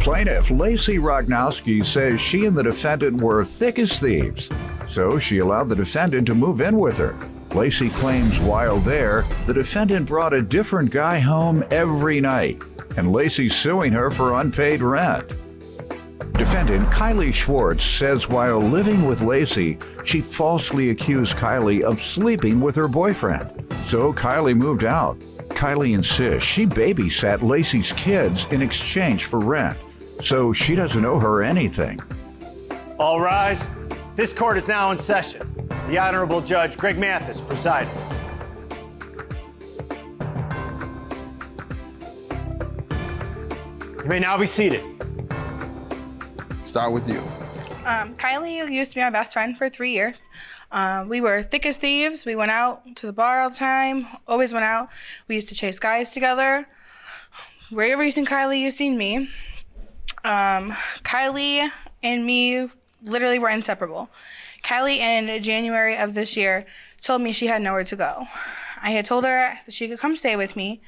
Plaintiff Lacey Rognowski says she and the defendant were thick as thieves, so she allowed the defendant to move in with her. Lacey claims while there, the defendant brought a different guy home every night, and Lacey's suing her for unpaid rent. Defendant Kylie Schwartz says while living with Lacey, she falsely accused Kylie of sleeping with her boyfriend. So Kylie moved out. Kylie insists she babysat Lacey's kids in exchange for rent, so she doesn't owe her anything. All rise. This court is now in session. The Honorable Judge Greg Mathis presiding. You may now be seated. Start with you. Kylie used to be my best friend for 3 years. We were thick as thieves. We went out to the bar all the time, always went out. We used to chase guys together. Wherever you seen Kylie, you've seen me. Kylie and me literally were inseparable. Kylie in January of this year told me she had nowhere to go. I had told her that she could come stay with me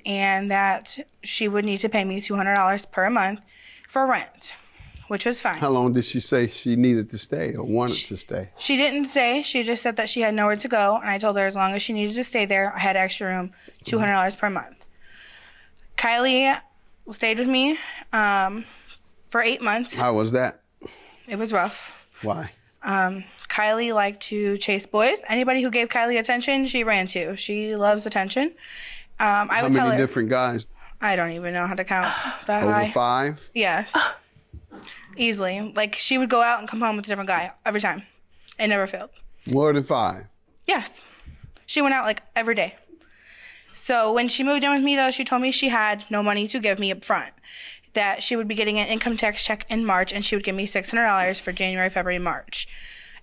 and that she would need to pay me $200 per month for rent, which was fine. How long did she say she needed to stay or wanted to stay? She didn't say. She just said that she had nowhere to go, and I told her as long as she needed to stay there, I had extra room, $200 per month. Kylie stayed with me for 8 months. How was that? It was rough. Why? Kylie liked to chase boys. Anybody who gave Kylie attention, she ran to. She loves attention. How many different guys? I don't even know how to count that Over high. 5? Yes. Easily. Like, she would go out and come home with a different guy every time. It never failed. More than 5? Yes. She went out, like, every day. So when she moved in with me, though, she told me she had no money to give me up front, that she would be getting an income tax check in March, and she would give me $600 for January, February, March,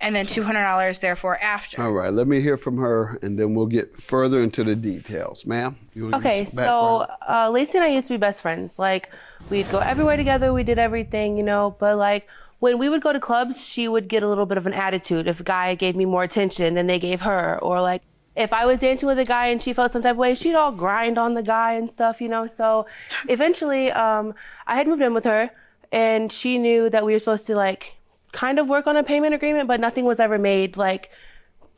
and then $200 therefore after. All right, let me hear from her, and then we'll get further into the details. Ma'am? Okay, so Lacey and I used to be best friends. Like, we'd go everywhere together, we did everything, you know, but like, when we would go to clubs, she would get a little bit of an attitude if a guy gave me more attention than they gave her, or like, if I was dancing with a guy and she felt some type of way, she'd all grind on the guy and stuff, you know? So eventually, I had moved in with her, and she knew that we were supposed to like kind of work on a payment agreement, but nothing was ever made like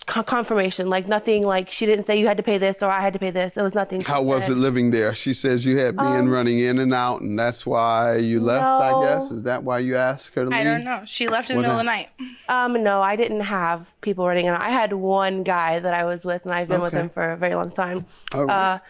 confirmation, like nothing, like she didn't say you had to pay this or I had to pay this. It was nothing. How was it living there? She says you had men running in and out, and that's why you left, no. I guess? Is that why you asked her to leave? I don't know. She left in the middle of the night. No, I didn't have people running in. I had one guy that I was with, and I've been with him for a very long time. All right.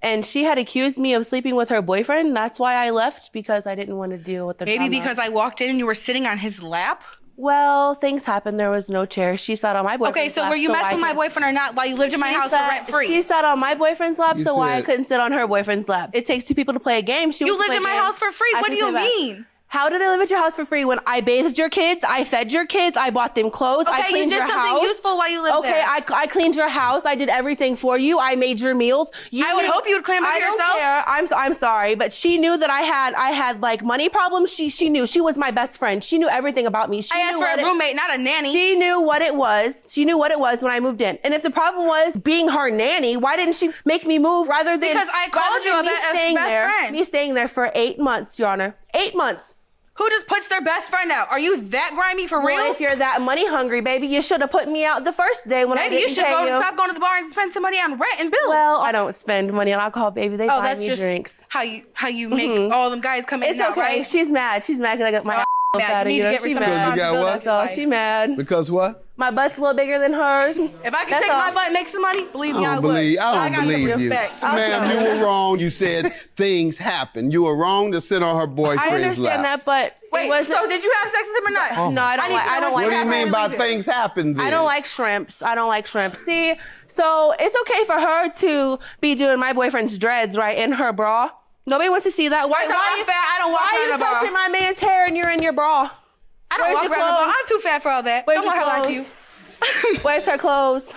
And she had accused me of sleeping with her boyfriend. That's why I left, because I didn't want to deal with the Maybe drama. because I walked in and you were sitting on his lap? Well, things happened. There was no chair. She sat on my boyfriend's lap. Okay, so were you messing with my boyfriend or not while you lived in my house for rent free? She sat on my boyfriend's lap, You so why I said- couldn't sit on her boyfriend's lap? It takes 2 people to play a game. You lived in my house for free. What do you mean? How did I live at your house for free when I bathed your kids, I fed your kids, I bought them clothes, I Okay, you cleaned did your something house? useful while you lived Okay, there. I cleaned your house. I did everything for you. I made your meals. I would hope you would clean up I yourself. don't care. I'm sorry, but she knew that I had like money problems. She knew. She was my best friend. She knew everything about me. She I asked knew for a roommate, not a nanny. She knew what it was. She knew what it was when I moved in. And if the problem was being her nanny, why didn't she make me move rather than Because I called you a best friend. Me staying there for 8 months, Your Honor. 8 months. Who just puts their best friend out? Are you that grimy for real? Well, if you're that money hungry, baby, you should have put me out the first day when I Maybe didn't you should pay you. stop going to the bar and spend some money on rent and bills. Well, I don't spend money on alcohol, baby. They buy that's me just drinks. how you make all them guys come in It's and out, okay. right? She's mad. She's mad because I got my mad. fatter. You need to get She's some mad. Because you got what? responsibility. That's all. She mad. Because what? My butt's a little bigger than hers. If I could That's take my all. butt and make some money, believe me, I I don't would. believe, I got don't some believe you. respect. Ma'am, you were wrong. You said things happen. You were wrong to sit on her boyfriend's I understand lap. that, but Wait, it wasn't. so did you have sex with him or not? No, I don't like. I don't like. What do you that. mean by things happen then? I don't like shrimps. I don't like shrimp. See, so it's okay for her to be doing my boyfriend's dreads, right, in her bra. Nobody wants to see that. Why So I'm fat. I don't walk Why around are you in a bra. touching my man's hair and you're in your bra? I don't Where's walk your around in a bra. clothes? I'm too fat for all that. Where's Don't want your her lying to you. clothes? Where's her clothes?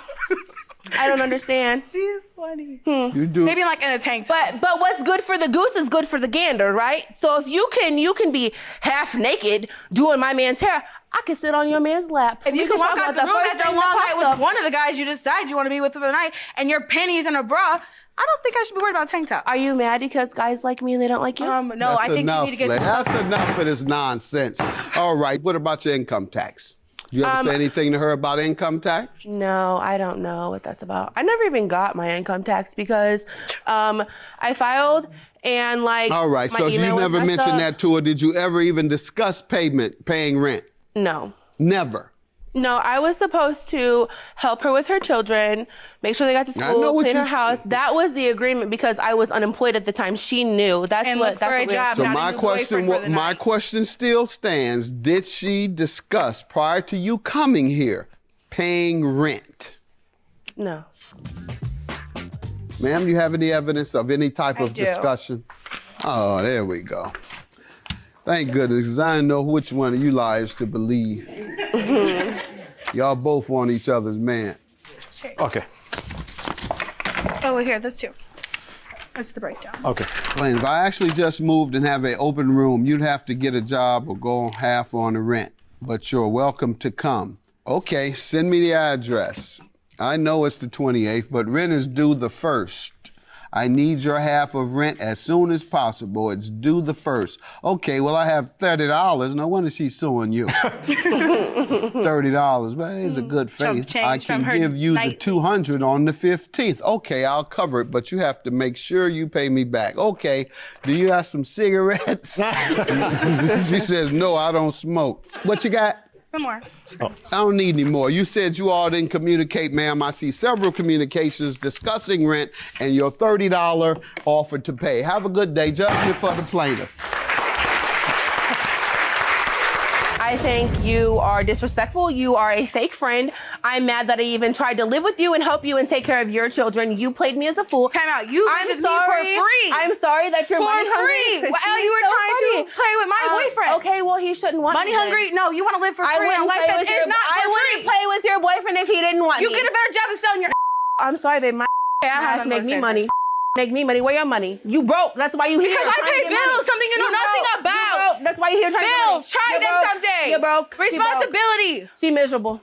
I don't understand. She's funny. You do. Maybe like in a tank top. But what's good for the goose is good for the gander, right? So if you can be half naked doing my man's hair, I can sit on your man's lap. If you We can walk talk out about the room first after a thing long that night pops with one of the guys you decide you want to be with for the night and your panties in a bra, I don't think I should be worried about a tank top. Are you mad because guys like me and they don't like you? No, That's I think enough, you need to get Leigh. some. That's enough of this nonsense. All right, what about your income tax? You ever say anything to her about income tax? No, I don't know what that's about. I never even got my income tax because I filed and like. All right, my so you email was never messed mentioned up. that to her. Did you ever even discuss paying rent? No. Never. No, I was supposed to help her with her children, make sure they got to I know school, what clean her you- house. That was the agreement because I was unemployed at the time. She knew. That's And what. look That's for a what we were- job. So Not my a new question, boyfriend for the my night. question still stands. Did she discuss prior to you coming here paying rent? No. Ma'am, you have any evidence of any type of do. discussion? Oh, there we go. Thank goodness, 'cause I didn't know which one of you liars to believe. Y'all both want each other's man. Okay. Oh, here, this too. That's the breakdown. Okay. If I actually just moved and have an open room, you'd have to get a job or go half on the rent. But you're welcome to come. Okay, send me the address. I know it's the 28th, but rent is due the 1st. I need your half of rent as soon as possible. It's due the 1st. Okay, well, I have $30. No wonder she's suing you. $30, but it is a good Chump faith. change I from can her give you the night. 200 on the 15th. Okay, I'll cover it, but you have to make sure you pay me back. Okay, do you have some cigarettes? She says, no, I don't smoke. What you got? Some more. I don't need any more. You said you all didn't communicate, ma'am. I see several communications discussing rent and your $30 offer to pay. Have a good day. Judgment for the plaintiff. I think you are disrespectful. You are a fake friend. I'm mad that I even tried to live with you and help you and take care of your children. You played me as a fool. Time out. You I'm rented sorry. me for free. I'm sorry that you're For money hungry. free. 'Cause Well, she's you were so trying funny. to play with my boyfriend. Okay, well, he shouldn't want Money me then. hungry? No, you want to live for I free in a wouldn't life play that with is your. not I for wouldn't free. play with your boyfriend if he didn't want You me. get a better job of selling your. I'm sorry, babe. My I have ass nothing make to me say. money. Make me money. Where your money? You broke. That's why you here. Because I trying to pay get money. bills, something you know nothing broke. about. You broke. That's why you here trying to get money. Bills. Try You're them broke. someday. You're broke. She broke. Responsibility. She miserable.